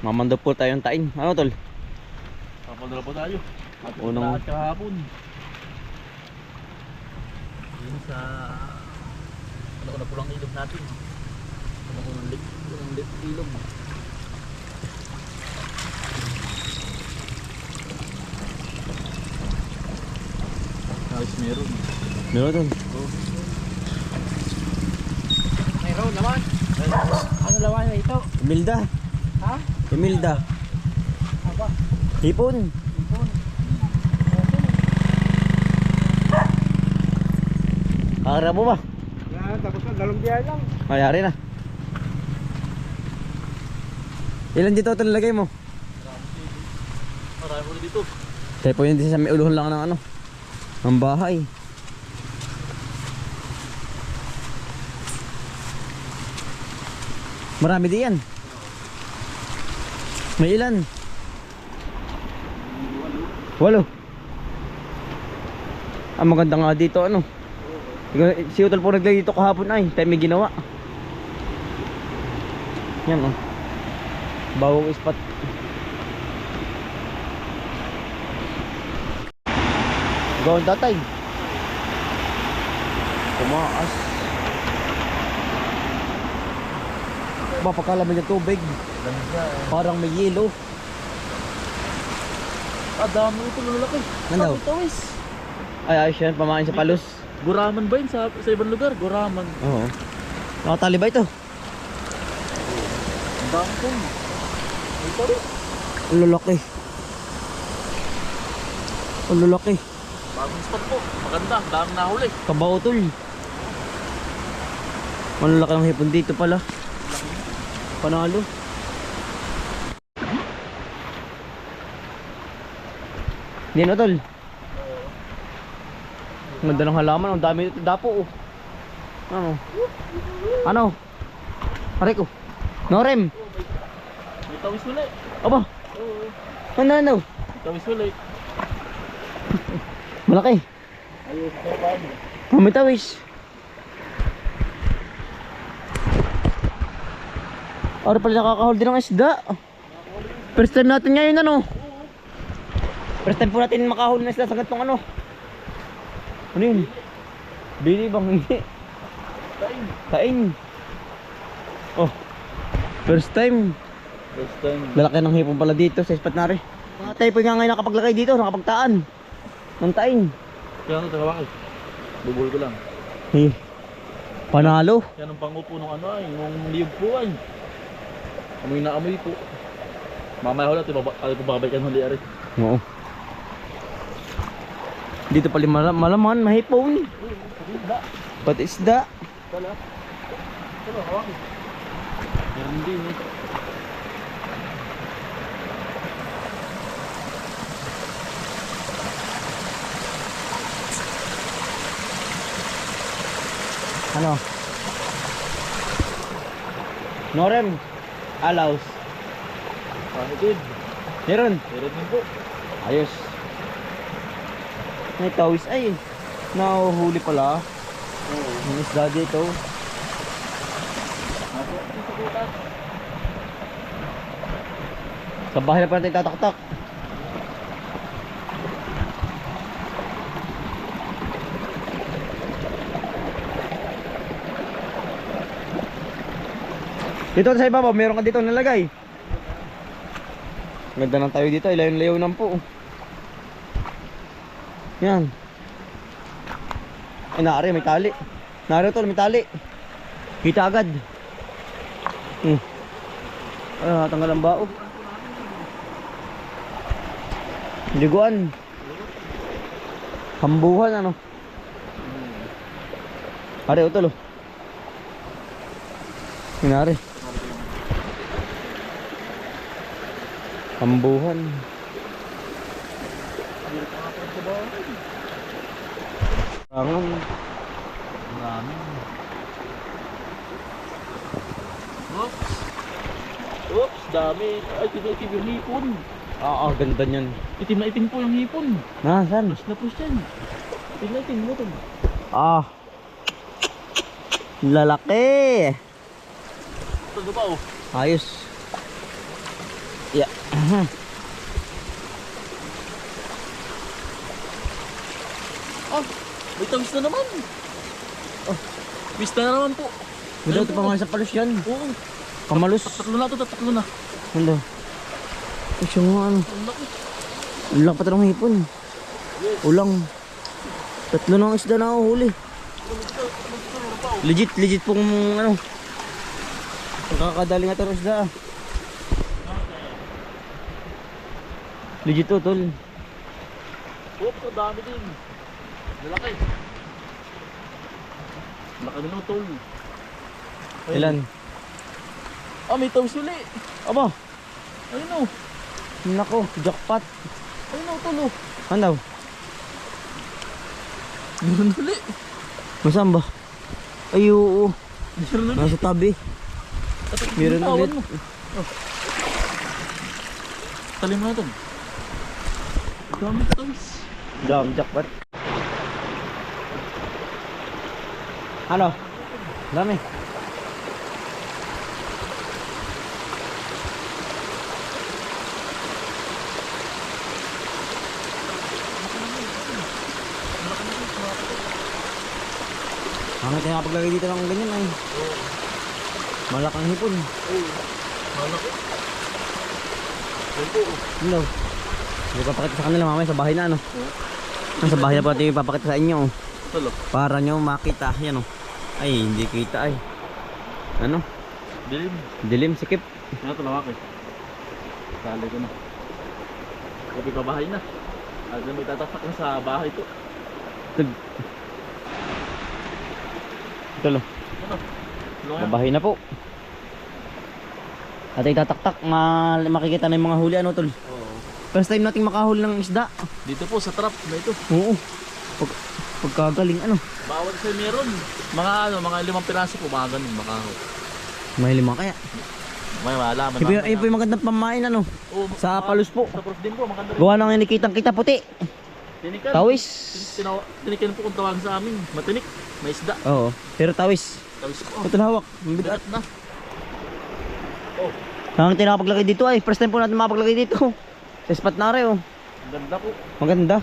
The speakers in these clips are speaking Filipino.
Mamando po tayong tain. Ano tol? Papadala po tayo. Unang Kahapon. Yun sa ano na pulang ilog natin. Ano ko ng ilog. Ayos meron. meron tol. Mayroon naman. Ano lawan na ito? Emilda. Ha? Emilda. Aba, Hipon. ipon. Kakara mo ba? Yan, tapos na, dalawang biyahe lang. Mayari na. Ilan dito ito nilagay mo? Marami ulit dito. Kaya po yun din sa may uluhan lang ng ano. Ang bahay. Marami din yan. May ilan? 8. Ang maganda nga dito ano. Si Utol po naglagay dito kahapon ay. Tayo may ginawa. Yan oh. Bawang spot. Gawin tatay. Tumaas. Mapakalamig ng tubig. Parang may yelo. Dami ito lalaki. Ano daw? Tawis. Ay ayos yan. Pamain sa palos. Guraman ba yun sa ibang lugar? Guraman. Oo. Nakatali ba ito? Ang dami po. Ito rin. Ang lalaki. Ang lalaki. Bagong spot po. Maganda. Ang dami nahuli. Kabautol. Ang lalaki ng hipon dito pala. Panalo. Hindi na tol. Ang ganda ng halaman. Ang dami dito dapo oh. Ano? Ano? Pare ko. Norem. May tawis ulit. Aba. Oo. Ano? May tawis ulit. Malaki. Ayos na ba? Mamitawis. Ora pala nakakahol din ng isda. First time natin ngayon ano. First time po natin makahol ng isda sa ganitong ano. Ano yun? Bili bang hindi? Tain. Kain. Oh. First time. First time. Lalaki ng hipon pala dito sa spot na rin. Mga tayo po nga ngayon nakapaglakay dito, nakapagtaan. Ng tain. Kaya ano taga bakit? Bubul ko lang. Eh. Panalo. Yan ang pangupo ng ano ay. Nung liyog po ay. Amoy na amoy po. Mamaya ulit. Ay babalikan huli ari. Oo. Dito pala malaman, mahipon. Isda. Pati isda. Wala. Wala, hawak. Meron din eh. Ano? Norem. Alaus. Panitid. Meron. Meron din po. Ayos. May tawis ay. Nahuhuli pala. Oo. Yung isda dito. Sa bahay na pa natin tataktak. Dito sa ibabaw, meron ka dito nalagay. Ganda ng tayo dito, ilayon-layo ng po. Yan. Ay, naari, may tali. Naari ito, may tali. Kita agad. Ay, natanggal ang bao. Liguan. Hambuhan, ano. Ari, utol, oh. Hinari. Hambuhan. Rangan. Marami. Oops. Oops, dami. Ay, itim yung hipon. Ganda niyan. Itim na itim po yung hipon. Saan? Mas na po yan. Itim na itim mo ito. Lalaki. Ito ba oh? Ayos. Yeah. Ah, may tawis na naman. Oh, twist na naman po. Hindi, ito pa sa palos yan. Oo, Kamalos. tatlo na to, tatlo na. Hindi. Ay, siya nga ano. Ang laki. Ulang pa ng hipon. Ulang. Tatlo ng isda na huli. Legit pong ano. Nakakadali nga ito ng isda. Legit to, tol. Oops, ang dami din. Lalaki. Laki na tol. Ilan? Ah, may tawis uli. Aba, Ayun o. nako, jackpot. Ayun o, tol o. Ano daw? Meron uli. Masaan ba? Ay, oo. Meron uli. Nasa tabi. Meron Tawan ulit. mo. Oh. Talim mo na tol. Ang dami tawis. Dam, jackpot. Ano? Dami. Bakit kaya paglagay dito ng ganyan ay malakang hipon. Oo. Malaki. Ayun po. Hello. Hindi papakita sa kanila mamaya sa bahay na ano. Oo. Sa bahay na po natin ipapakita sa inyo. Tol o. Para nyo makita. Yan o. Ay, hindi kita ay. Ano? Dilim. Dilim, sikip. Ano ito lawak eh. Sali ko na. Sabi pa bahay na. At may tatapak na sa bahay to. Ito lo. Ano? Lawak. Babahay na po. At itataktak, makikita na yung mga huli ano tol. Oo. First time nating makahuli ng isda. Dito po sa trap na ito. Oo. Pagkagaling ano. Bawal sa meron. Mga 5 piraso po mga ganun. Baka May lima kaya. may malaman. Ipo yung magandang pamain ano. Oo, Sa palos po. Sa proof din po. Maganda rin. Gawa nang inikitang kita puti. Tinikan. Tawis. Tinikan po kung tawagin sa amin. Matinik. May isda. Oo. Pero tawis. Tawis po. Ito hawak. Mabigat. Bigat na. Oh. Ang tinakapaglagay dito ay. First time po natin makapaglagay dito. Sa spot na rin oh. Ang ganda po. Maganda.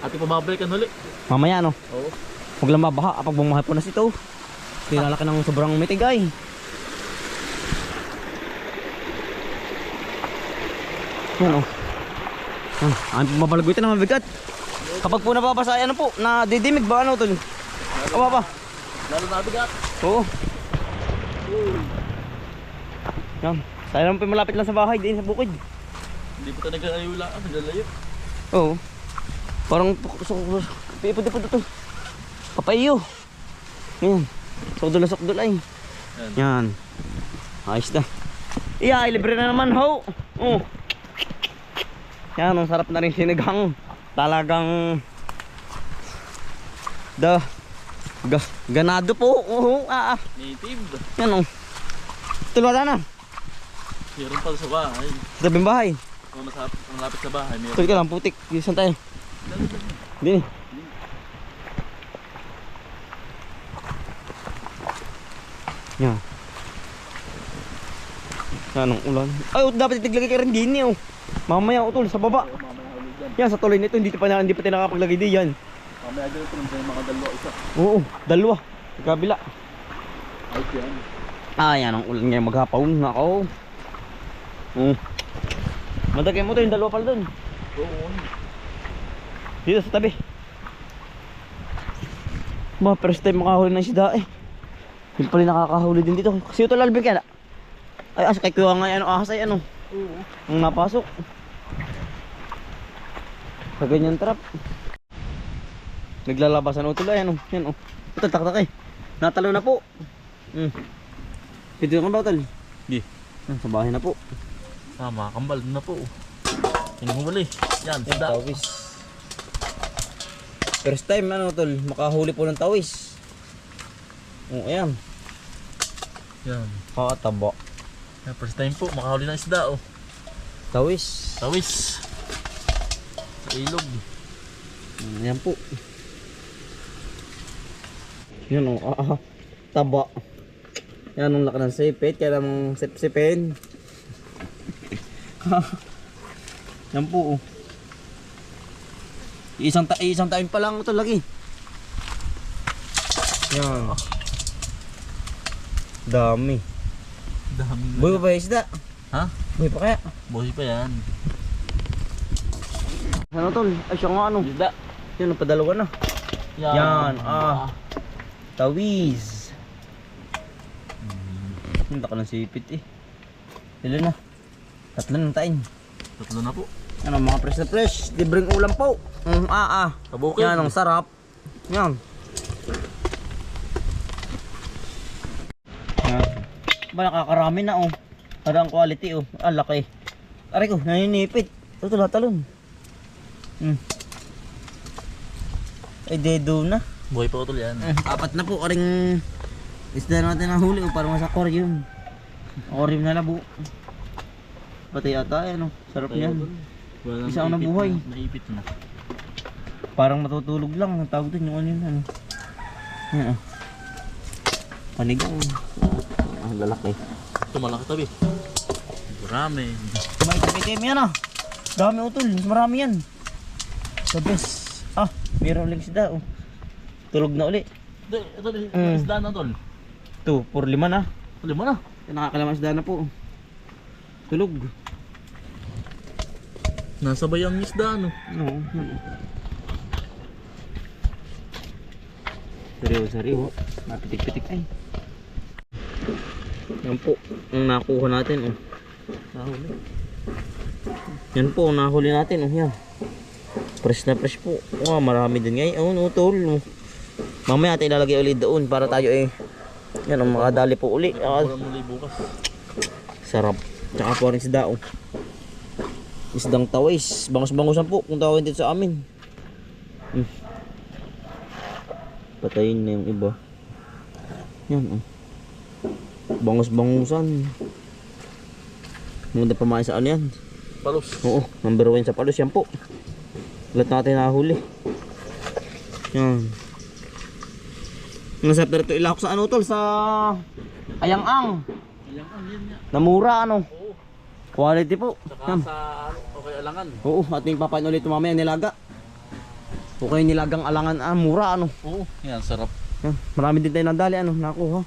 Ate pababalikan huli. Mamaya no. Oo. Huwag lang mabaha kapag bumahay po na sito. Tinalaki ng sobrang mitigay. Yan o. Ang mapalagoy ito na mabigat. Kapag po napapasa, ano po, na didimig ba ano ito? Aba pa. Lalo na bigat. Oo. Yan. Sayang po malapit lang sa bahay, din sa bukid. Hindi po tayo nag-ayula. Nag-alayo. Oo. Parang pipot-ipot ito. Papayo. Yan. Sokdol ay. Yan. Ayos na. Iya, libre na naman ho. Oh. Yan, ang sarap na rin sinigang. Talagang ganado po. Native. Yan oh. Tulala na. Meron pala sa bahay. Sa tabing bahay. Kung malapit sa bahay, meron. Tuloy ka lang, putik. Saan tayo? Dini. Yan. Yan ang ulan. Ay, dapat itiglagay ka rin din oh. Mamaya utol sa baba. Mamaya ulit dyan. Yan sa tuloy nito, hindi pa tayo nakapaglagay din yan. Mamaya dyan ito yung mga dalawa isa. Oo, dalawa. Kabila. Ayos yan. Ah, yan ang ulan ngayon maghapaw. Nako. Madagay mo to yung dalawa pala dun. Oo. Dito sa tabi. First time makahuli ng isda eh. Yung pala nakakahuli din dito. Kasi ito lalbig yan. Ay, kay kuha nga ano, ahas ay ano. Oo. Ang napasok. Sa ganyan trap. Naglalabasan utol ay ano. Yan oh. Ito taktak eh. Natalo na po. Dito ka ba utol? Di. Sa bahay na po. Tama, kambal na po. Yung humuli. Yan, sida. Tawis. First time ano tol, makahuli po ng tawis. Oh, ayan. Yan. Kakataba. First time po, makahuli ng isda oh. Tawis. Tawis. Sa ilog. Ayan po. Yan oh, taba. Yan ang laki ng sipit, kaya namang sipsipin. Yan po. Oh. Isang taon pa lang ito lagi. Yan. Dami. Dami. Buhay pa ba yung isda? Ha? Buhay pa kaya? Buhay pa yan. Ano tol? Ay siya nga ano. Isda. Yan, napadalawa na. Yan, Tawiz. Hindi ka ng sipit eh. Ilan na? 3 na tayo. 3 na po. Ano mga fresh na fresh. Libreng ulam po. Kabukid. Yan, ang sarap. Yan. Yan. Ba nakakarami na oh. Para ang quality oh. Ah, laki. Aray ko, naninipit. Ito talon. Ay, dedo na. Buhay pa utol yan. 4 na po, aring isda natin na huli para mas aquarium. Aquarium na labo. Pati ata ano, sarap niyan. Isa ang nabuhay. Naipit na. Parang matutulog lang, ang tawag din yung ano yun. Ano. Yan ah. Panigang. Ang lalaki. Ito malaki tabi. Marami. Kumaitim yan ah. Dami utol, mas marami yan. The best. Ah, meron uling isda oh. Tulog na uli. Ito isda na tol. 2, 4, 5 na. 5 na. Nakakalaman isda na po. Tulog. Nasabay ang isda no. Oo. Sariw. Napitik-pitik ay. Yan po, ang nakuha natin oh. Nahuli. Yan po, ang nahuli natin oh. Yan. Fresh na fresh po. Wow, marami din ngayon. Oh, tol. Mamaya natin ilalagay ulit doon para tayo eh. Yan, ang makadali po uli. Walang muli bukas. Sarap. Tsaka po rin isda oh. Isdang tawis. Bangus-bangusan po kung tawagin dito sa amin. Patayin na yung iba. Yan oh. Bangus-bangusan. Maganda pamain sa ano yan. Palos. Oo, number 1 sa palos yan po. Lahat natin nahuli. Yan. Nasap na rito ilahok sa ano tol, sa Ayang-ang. Ayang-ang yan niya. Namura ano. Oo. Quality po. Saka Yan. sa okay alangan. Oo, ating papain ulit mamaya nilaga. Okay, nilagang alangan mura ano. Oo. Yan sarap. Yan. Marami din tayo nadali ano, nakuha.